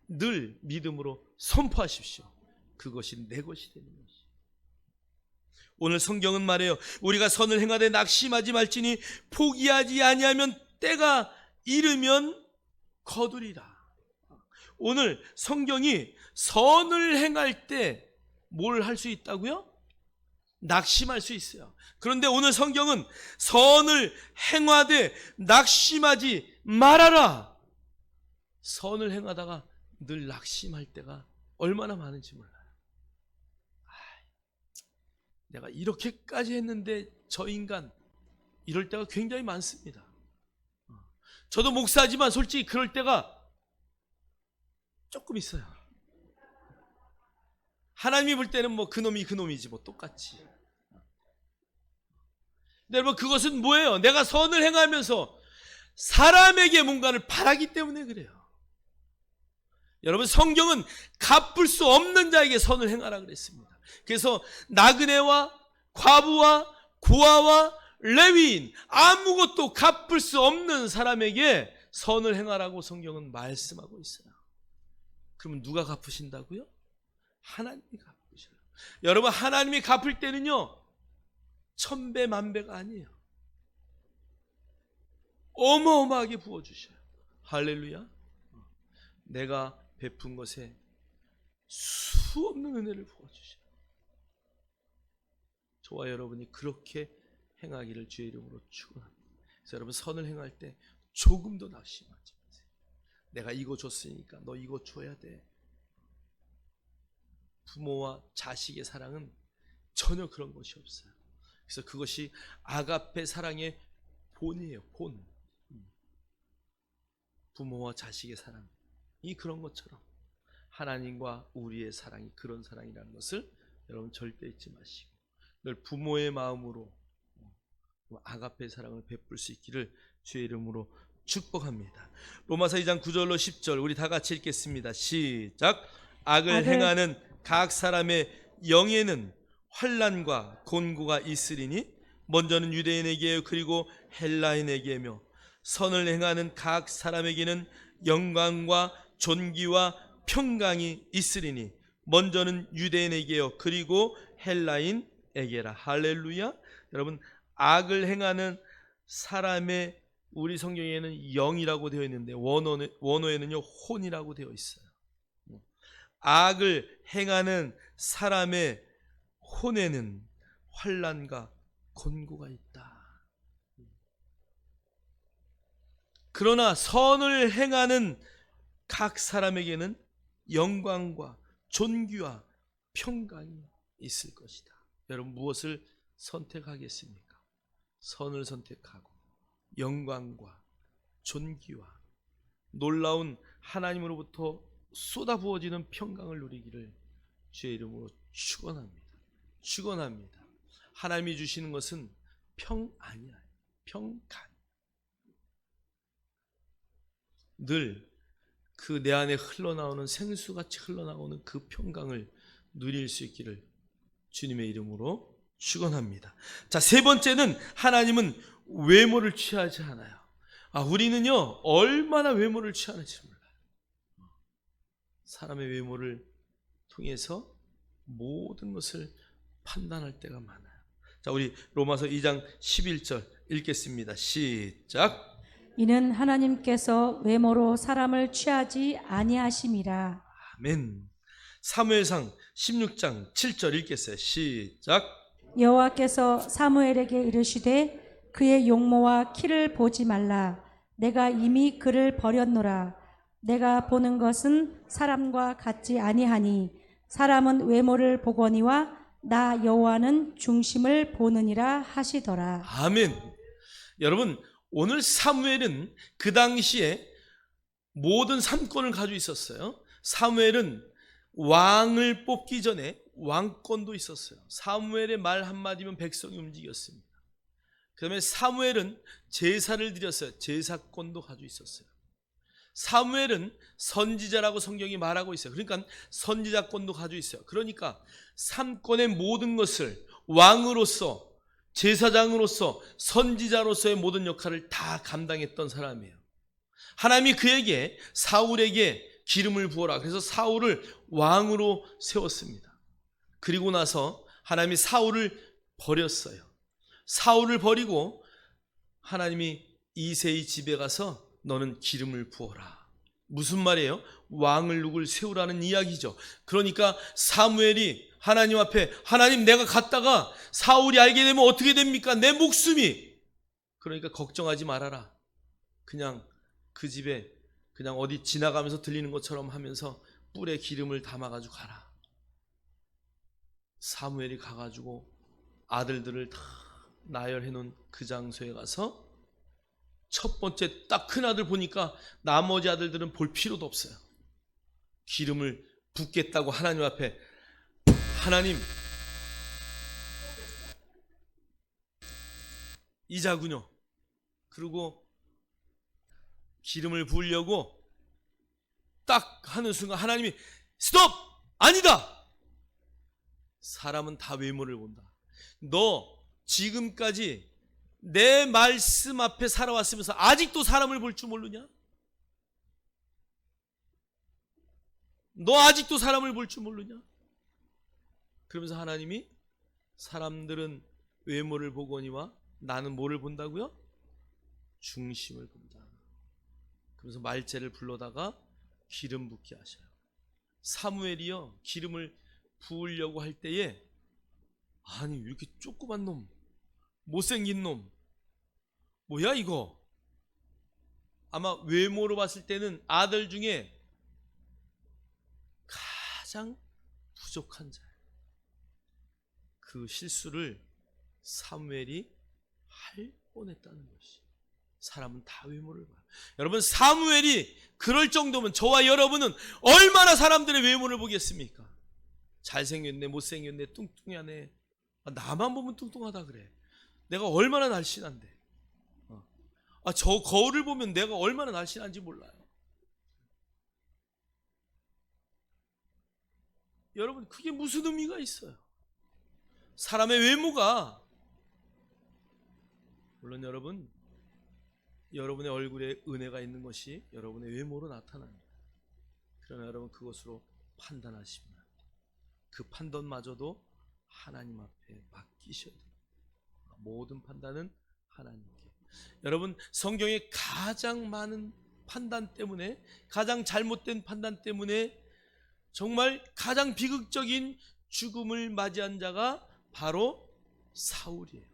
Speaker 1: 늘 믿음으로 선포하십시오. 그것이 내 것이 되는 것이에요. 오늘 성경은 말해요. 우리가 선을 행하되 낙심하지 말지니 포기하지 아니하면 때가 이르면 거두리라. 오늘 성경이 선을 행할 때 뭘 할 수 있다고요? 낙심할 수 있어요. 그런데 오늘 성경은 선을 행하되 낙심하지 말아라. 선을 행하다가 늘 낙심할 때가 얼마나 많은지 몰라요. 내가 이렇게까지 했는데 저 인간 이럴 때가 굉장히 많습니다. 저도 목사지만 솔직히 그럴 때가 조금 있어요. 하나님이 볼 때는 뭐 그놈이 그놈이지 뭐 똑같이. 근데 여러분, 그것은 뭐예요? 내가 선을 행하면서 사람에게 뭔가를 바라기 때문에 그래요. 여러분, 성경은 갚을 수 없는 자에게 선을 행하라 그랬습니다. 그래서 나그네와 과부와 고아와 레위인, 아무것도 갚을 수 없는 사람에게 선을 행하라고 성경은 말씀하고 있어요. 그러면 누가 갚으신다고요? 하나님이 갚으셔요. 여러분, 하나님이 갚을 때는요, 천배 만배가 아니에요. 어마어마하게 부어주셔요. 할렐루야. 내가 베푼 것에 수없는 은혜를 부어주셔요. 저와 여러분이 그렇게 행하기를 주의 이름으로 축원합니다. 그래서 여러분, 선을 행할 때 조금도 낙심하지 마세요. 내가 이거 줬으니까 너 이거 줘야 돼. 부모와 자식의 사랑은 전혀 그런 것이 없어요. 그래서 그것이 아가페 사랑의 본이에요. 본. 부모와 자식의 사랑이 그런 것처럼 하나님과 우리의 사랑이 그런 사랑이라는 것을 여러분 절대 잊지 마시고, 늘 부모의 마음으로 아가페 사랑을 베풀 수 있기를 주의 이름으로 축복합니다. 로마서 2장 9절로 10절 우리 다 같이 읽겠습니다. 시작. 악을 행하는 각 사람의 영에는 환난과 곤고가 있으리니 먼저는 유대인에게 그리고 헬라인에게며 선을 행하는 각 사람에게는 영광과 존귀와 평강이 있으리니 먼저는 유대인에게요 그리고 헬라인에게라. 할렐루야. 여러분, 악을 행하는 사람의, 우리 성경에는 영이라고 되어 있는데 원어에는요 혼이라고 되어 있어요. 악을 행하는 사람의 혼에는 환난과 곤고가 있다. 그러나 선을 행하는 각 사람에게는 영광과 존귀와 평강이 있을 것이다. 여러분, 무엇을 선택하겠습니까? 선을 선택하고 영광과 존귀와 놀라운 하나님으로부터 쏟아부어지는 평강을 누리기를 주의 이름으로 축원합니다. 축원합니다. 하나님이 주시는 것은 평안이야. 평강. 늘 그 내 안에 흘러나오는 생수같이 흘러나오는 그 평강을 누릴 수 있기를 주님의 이름으로 축원합니다. 자, 세 번째는 하나님은 외모를 취하지 않아요. 우리는요 얼마나 외모를 취하는지 몰라요. 사람의 외모를 통해서 모든 것을 판단할 때가 많아요. 자, 우리 로마서 2장 11절 읽겠습니다. 시작.
Speaker 2: 이는 하나님께서 외모로 사람을 취하지 아니하심이라.
Speaker 1: 아멘. 사무엘상 16장 7절 읽겠어요. 시작.
Speaker 2: 여호와께서 사무엘에게 이르시되 그의 용모와 키를 보지 말라. 내가 이미 그를 버렸노라. 내가 보는 것은 사람과 같지 아니하니 사람은 외모를 보거니와 나 여호와는 중심을 보느니라 하시더라.
Speaker 1: 아멘. 여러분, 오늘 사무엘은 그 당시에 모든 삼권을 가지고 있었어요. 사무엘은 왕을 뽑기 전에 왕권도 있었어요. 사무엘의 말 한마디면 백성이 움직였습니다. 그 다음에 사무엘은 제사를 드렸어요. 제사권도 가지고 있었어요. 사무엘은 선지자라고 성경이 말하고 있어요. 그러니까 선지자권도 가지고 있어요. 그러니까 삼권의 모든 것을 왕으로서, 제사장으로서, 선지자로서의 모든 역할을 다 감당했던 사람이에요. 하나님이 그에게, 사울에게 기름을 부어라. 그래서 사울을 왕으로 세웠습니다. 그리고 나서 하나님이 사울을 버렸어요. 사울을 버리고 하나님이 이새의 집에 가서 너는 기름을 부어라. 무슨 말이에요? 왕을 누굴 세우라는 이야기죠. 그러니까 사무엘이 하나님 앞에, 하나님, 내가 갔다가 사울이 알게 되면 어떻게 됩니까? 내 목숨이. 그러니까 걱정하지 말아라. 그냥 그 집에 그냥 어디 지나가면서 들리는 것처럼 하면서 뿔에 기름을 담아가지고 가라. 사무엘이 가가지고 아들들을 다 나열해 놓은 그 장소에 가서 첫 번째 딱 큰 아들 보니까 나머지 아들들은 볼 필요도 없어요. 기름을 붓겠다고 하나님 앞에, 하나님, 이자군요. 그리고 기름을 부으려고 딱 하는 순간 하나님이 스톱! 아니다! 사람은 다 외모를 본다. 너 지금까지 내 말씀 앞에 살아왔으면서 아직도 사람을 볼 줄 모르냐? 너 아직도 사람을 볼 줄 모르냐? 그러면서 하나님이 사람들은 외모를 보거니와 나는 뭐를 본다고요? 중심을 본다. 그래서 말제를 불러다가 기름 붓게 하셔요. 사무엘이요, 기름을 부으려고 할 때에 아니 왜 이렇게 조그만 놈, 못생긴 놈, 뭐야 이거? 아마 외모로 봤을 때는 아들 중에 가장 부족한 자예요. 그 실수를 사무엘이 할 뻔했다는 것이. 사람은 다 외모를 봐요. 여러분, 사무엘이 그럴 정도면 저와 여러분은 얼마나 사람들의 외모를 보겠습니까? 잘생겼네, 못생겼네, 뚱뚱하네. 나만 보면 뚱뚱하다 그래. 내가 얼마나 날씬한데. 저 거울을 보면 내가 얼마나 날씬한지 몰라요. 여러분, 그게 무슨 의미가 있어요? 사람의 외모가, 물론 여러분, 여러분의 얼굴에 은혜가 있는 것이 여러분의 외모로 나타납니다. 그러나 여러분, 그것으로 판단하시면 안 돼요. 그 판단마저도 하나님 앞에 맡기셔야 돼요. 모든 판단은 하나님께. 여러분, 성경에 가장 많은 판단 때문에, 가장 잘못된 판단 때문에 정말 가장 비극적인 죽음을 맞이한 자가 바로 사울이에요.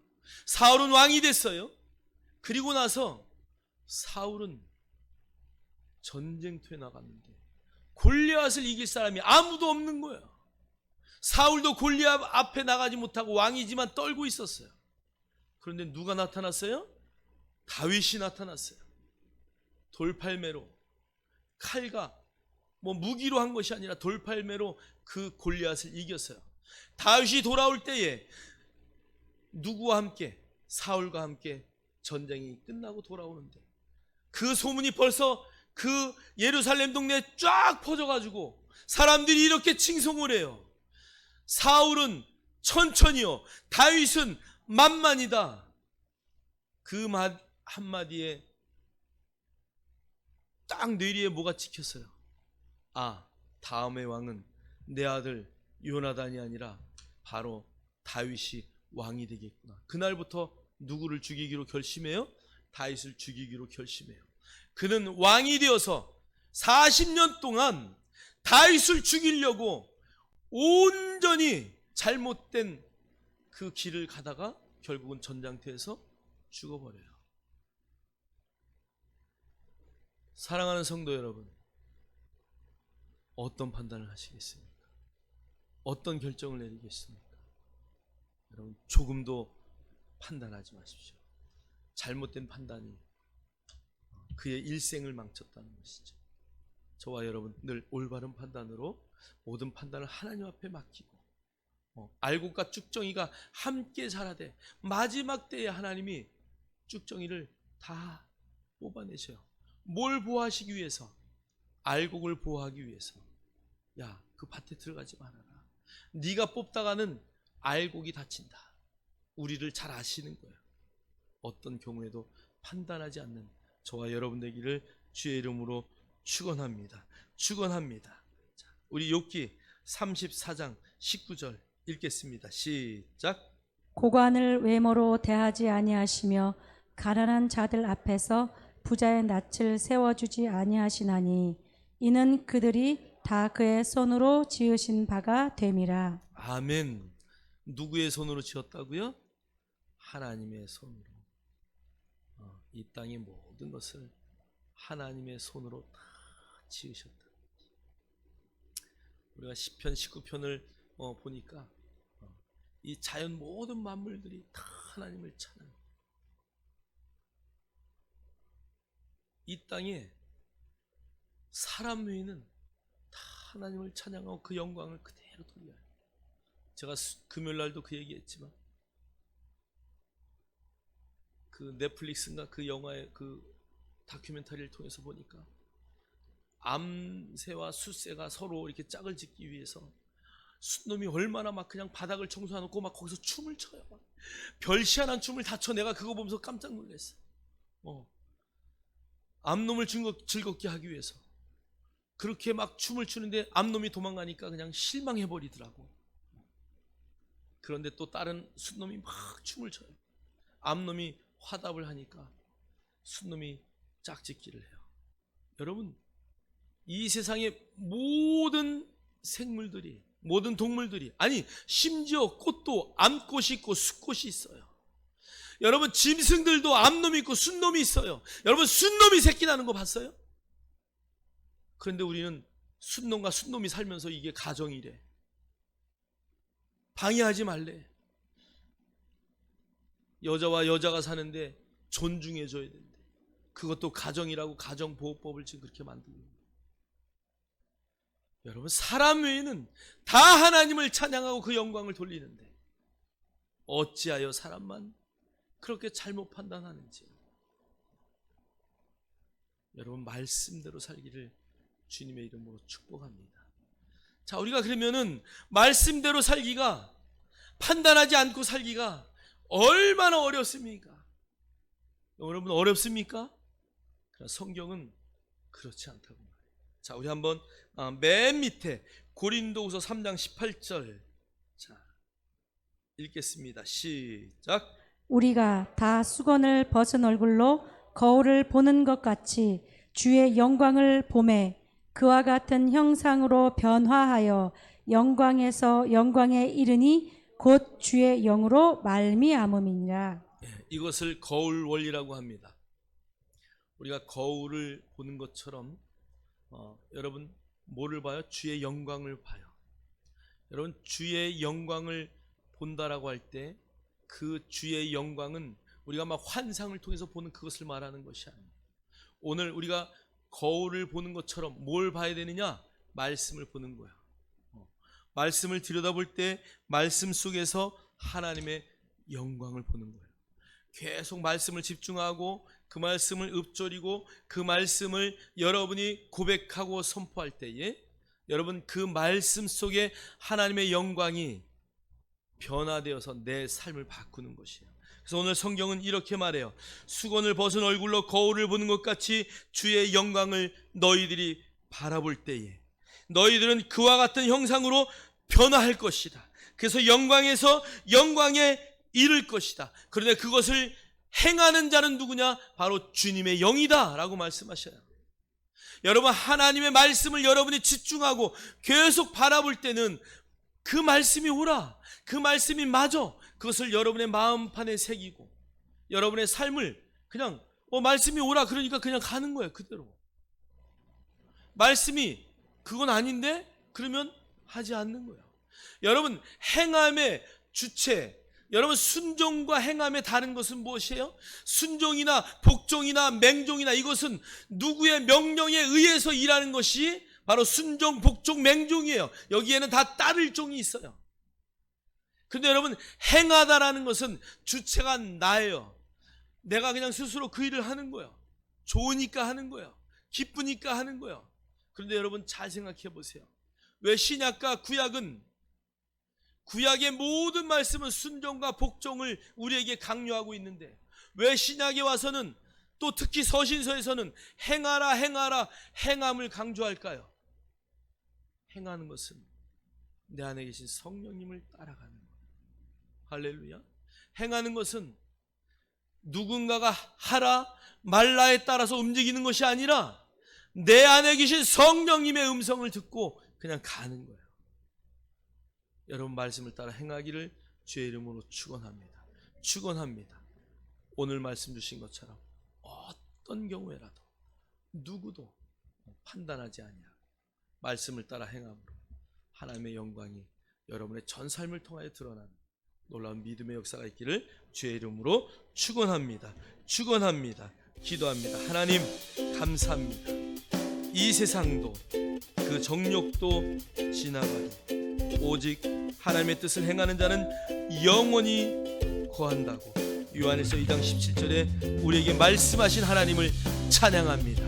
Speaker 1: 사울은 왕이 됐어요. 그리고 나서 사울은 전쟁터에 나갔는데 골리앗을 이길 사람이 아무도 없는 거예요. 사울도 골리앗 앞에 나가지 못하고 왕이지만 떨고 있었어요. 그런데 누가 나타났어요? 다윗이 나타났어요. 돌팔매로, 칼과 무기로 한 것이 아니라 돌팔매로 그 골리앗을 이겼어요. 다윗이 돌아올 때에 누구와 함께? 사울과 함께 전쟁이 끝나고 돌아오는데 그 소문이 벌써 그 예루살렘 동네에 쫙 퍼져가지고 사람들이 이렇게 칭송을 해요. 사울은 천천히요, 다윗은 만만이다. 그 말 한마디에 딱 뇌리에 뭐가 찍혔어요? 다음의 왕은 내 아들 요나단이 아니라 바로 다윗이 왕이 되겠구나. 그날부터 누구를 죽이기로 결심해요? 다윗을 죽이기로 결심해요. 그는 왕이 되어서 40년 동안 다윗을 죽이려고 온전히 잘못된 그 길을 가다가 결국은 전장터에서 죽어버려요. 사랑하는 성도 여러분, 어떤 판단을 하시겠습니까? 어떤 결정을 내리겠습니까? 여러분, 조금도 판단하지 마십시오. 잘못된 판단이 그의 일생을 망쳤다는 것이죠. 저와 여러분 늘 올바른 판단으로 모든 판단을 하나님 앞에 맡기고 알곡과 쭉정이가 함께 자라되 마지막 때에 하나님이 쭉정이를 다 뽑아내셔요. 뭘 보호하시기 위해서? 알곡을 보호하기 위해서. 야, 그 밭에 들어가지 말아라. 네가 뽑다가는 알곡이 다친다. 우리를 잘 아시는 거예요. 어떤 경우에도 판단하지 않는 저와 여러분 되기를 주의 이름으로 축원합니다. 축원합니다. 자, 우리 욥기 34장 19절 읽겠습니다. 시작.
Speaker 2: 고관을 외모로 대하지 아니하시며 가난한 자들 앞에서 부자의 낯을 세워주지 아니하시나니 이는 그들이 다 그의 손으로 지으신 바가 됨이라.
Speaker 1: 아멘. 누구의 손으로 지었다고요? 하나님의 손으로. 이 땅의 모든 것을 하나님의 손으로 다 지으셨다. 우리가 시편 19편을 보니까 이 자연 모든 만물들이 다 하나님을 찬양. 이 땅에 사람 외에는 다 하나님을 찬양하고 그 영광을 그대로 돌려요. 제가 금요일 날도 그 얘기했지만 그 넷플릭스인가 그 영화의 그 다큐멘터리를 통해서 보니까 암새와 숫새가 서로 이렇게 짝을 짓기 위해서 순놈이 얼마나 막 그냥 바닥을 청소해놓고 막 거기서 춤을 춰요. 별시한한 춤을 다 춰. 내가 그거 보면서 깜짝 놀랐어. 암놈을 즐겁게 하기 위해서 그렇게 막 춤을 추는데 암놈이 도망가니까 그냥 실망해버리더라고. 그런데 또 다른 순놈이 막 춤을 춰요. 암놈이 화답을 하니까 순놈이 짝짓기를 해요. 여러분, 이 세상의 모든 생물들이, 모든 동물들이, 아니 심지어 꽃도 암꽃이 있고 숫꽃이 있어요. 여러분, 짐승들도 암놈이 있고 순놈이 있어요. 여러분, 순놈이 새끼 나는 거 봤어요? 그런데 우리는 순놈과 순놈이 살면서 이게 가정이래. 방해하지 말래. 여자와 여자가 사는데 존중해줘야 된대. 그것도 가정이라고 가정보호법을 지금 그렇게 만들고 있는 거예요. 여러분, 사람 외에는 다 하나님을 찬양하고 그 영광을 돌리는데 어찌하여 사람만 그렇게 잘못 판단하는지. 여러분, 말씀대로 살기를 주님의 이름으로 축복합니다. 자, 우리가 그러면은 말씀대로 살기가, 판단하지 않고 살기가 얼마나 어렵습니까? 여러분, 어렵습니까? 그러나 성경은 그렇지 않다고 말해요. 자, 우리 한번 맨 밑에 고린도후서 3장 18절 자, 읽겠습니다. 시작.
Speaker 2: 우리가 다 수건을 벗은 얼굴로 거울을 보는 것 같이 주의 영광을 보매 그와 같은 형상으로 변화하여 영광에서 영광에 이르니 곧 주의 영으로 말미암음이니라.
Speaker 1: 이것을 거울 원리라고 합니다. 우리가 거울을 보는 것처럼 여러분 뭐를 봐요? 주의 영광을 봐요. 여러분, 주의 영광을 본다라고 할 때 그 주의 영광은 우리가 막 환상을 통해서 보는 그것을 말하는 것이 아니에요. 오늘 우리가 거울을 보는 것처럼 뭘 봐야 되느냐? 말씀을 보는 거야. 말씀을 들여다볼 때 말씀 속에서 하나님의 영광을 보는 거예요. 계속 말씀을 집중하고 그 말씀을 읊조리고 그 말씀을 여러분이 고백하고 선포할 때에 여러분, 그 말씀 속에 하나님의 영광이 변화되어서 내 삶을 바꾸는 것이에요. 그래서 오늘 성경은 이렇게 말해요. 수건을 벗은 얼굴로 거울을 보는 것 같이 주의 영광을 너희들이 바라볼 때에 너희들은 그와 같은 형상으로 변화할 것이다. 그래서 영광에서 영광에 이를 것이다. 그런데 그것을 행하는 자는 누구냐? 바로 주님의 영이다 라고 말씀하셔요. 여러분, 하나님의 말씀을 여러분이 집중하고 계속 바라볼 때는 그 말씀이 오라, 그 말씀이 맞아, 그것을 여러분의 마음판에 새기고 여러분의 삶을 그냥 말씀이 오라 그러니까 그냥 가는 거예요. 그대로. 말씀이 그건 아닌데 그러면 하지 않는 거예요. 여러분, 행함의 주체, 여러분, 순종과 행함의 다른 것은 무엇이에요? 순종이나 복종이나 맹종이나 이것은 누구의 명령에 의해서 일하는 것이 바로 순종, 복종, 맹종이에요. 여기에는 다 따를 종이 있어요. 근데 여러분, 행하다라는 것은 주체가 나예요. 내가 그냥 스스로 그 일을 하는 거예요. 좋으니까 하는 거예요. 기쁘니까 하는 거예요. 그런데 여러분, 잘 생각해 보세요. 왜 신약과 구약은, 구약의 모든 말씀은 순종과 복종을 우리에게 강요하고 있는데 왜 신약에 와서는, 또 특히 서신서에서는 행하라 행하라 행함을 강조할까요? 행하는 것은 내 안에 계신 성령님을 따라가는 거예요. 할렐루야. 행하는 것은 누군가가 하라 말라에 따라서 움직이는 것이 아니라 내 안에 계신 성령님의 음성을 듣고 그냥 가는 거예요. 여러분, 말씀을 따라 행하기를 주의 이름으로 축원합니다. 축원합니다. 오늘 말씀 주신 것처럼 어떤 경우에라도 누구도 판단하지 아니하고 말씀을 따라 행함으로 하나님의 영광이 여러분의 전 삶을 통하여 드러나는 놀라운 믿음의 역사가 있기를 주의 이름으로 축원합니다. 축원합니다. 기도합니다. 하나님, 감사합니다. 이 세상도 그 정욕도 지나가도 오직 하나님의 뜻을 행하는 자는 영원히 거한다고 요한일서 2장 17절에 우리에게 말씀하신 하나님을 찬양합니다.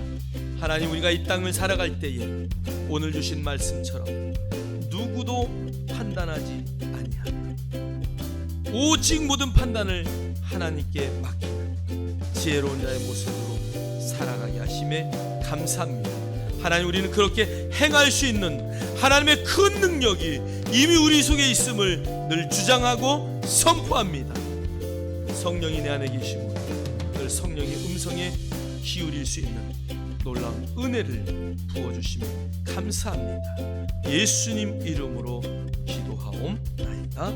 Speaker 1: 하나님, 우리가 이 땅을 살아갈 때에 오늘 주신 말씀처럼 누구도 판단 판단하지 아니하며 오직 모든 판단을 하나님께 맡기는 지혜로운 자의 모습으로 살아가게 하심에 감사합니다. 하나님, 우리는 그렇게 행할 수 있는 하나님의 큰 능력이 이미 우리 속에 있음을 늘 주장하고 선포합니다. 성령이 내 안에 계시고 늘 성령의 음성에 기울일 수 있는 놀라운 은혜를 부어주시며 감사합니다. 예수님 이름으로 기도하옵나이다.